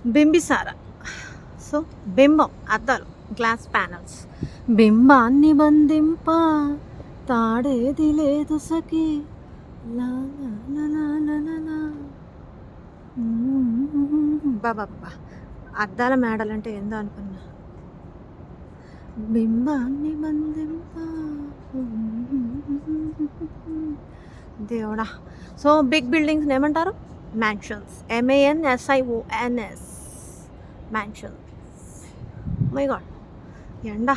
Bimbisara. So బింబం అద్దాలు, glass panels. బింబాన్ని బంధింప తాడేది లేదు సఖి, లా లా లా లా లా లా లా. బాబా అద్దాల మేడలంటే ఏందో అనుకున్నా. బింబాన్ని బంధింప దేవుడా. సో బిగ్ బిల్డింగ్స్ ఏమంటారు? Mansions. MANSIONS mansions. My God ఎండ.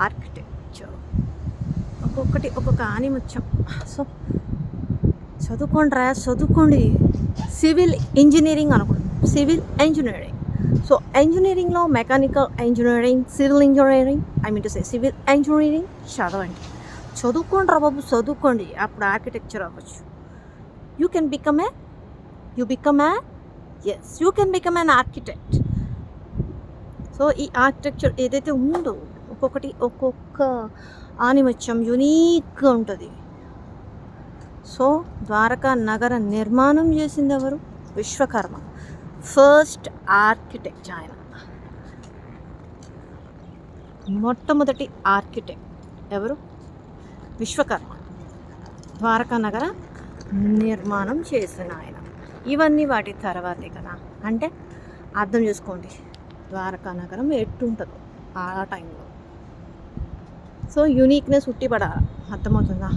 ఆర్కిటెక్చర్ ఒక్కొక్కటి ఒక్కొక్క ఆనిముత్యం. సో చదువుకోండి. సివిల్ ఇంజనీరింగ్ అనుకోండి, సివిల్ ఇంజనీరింగ్. సో ఇంజనీరింగ్లో mechanical engineering, civil engineering, civil engineering చదవండి. చదువుకోండి రా బాబు, చదువుకోండి. అప్పుడు ఆర్కిటెక్చర్ అవ్వచ్చు. You can become an architect. So ఈ ఆర్కిటెక్చర్ ఏదైతే ఉందో ఒక్కొక్కటి ఒక్కొక్క ఆనిముత్యం యూనిక్గా ఉంటుంది. సో ద్వారకా నగర నిర్మాణం చేసింది ఎవరు? విశ్వకర్మ. ఫస్ట్ ఆర్కిటెక్ట్ ఆయన, మొట్టమొదటి ఆర్కిటెక్ట్ ఎవరు? విశ్వకర్మ. ద్వారకా నగర నిర్మాణం చేసిన ఆయన. ఇవన్నీ వాటి తర్వాతే కదా. అంటే అర్థం చేసుకోండి ద్వారకా నగరం ఎట్టుంటుందో ఆ టైంలో. సో యూనిక్నెస్ ఉట్టిపడాలి, అర్థమవుతుందా?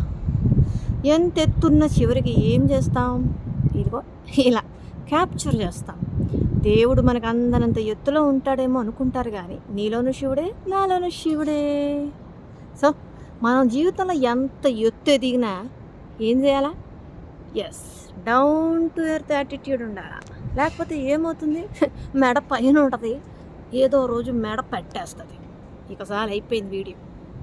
ఎంత ఎత్తున్న చివరికి ఏం చేస్తాం? ఇదిగో ఇలా క్యాప్చర్ చేస్తాం. దేవుడు మనకు అందనంత ఎత్తులో ఉంటాడేమో అనుకుంటారు, కానీ నీలోను శివుడే, నాలోను శివుడే. సో మనం జీవితంలో ఎంత ఎత్తు ఎదిగినా ఏం చేయాలా? డౌన్ టు ఎర్త్ యాటిట్యూడ్ ఉండాలి. లేకపోతే ఏమవుతుంది? మెడ పైన ఉంటుంది, ఏదో రోజు మెడ పెట్టేస్తుంది. ఇకసారి అయిపోయింది వీడియో.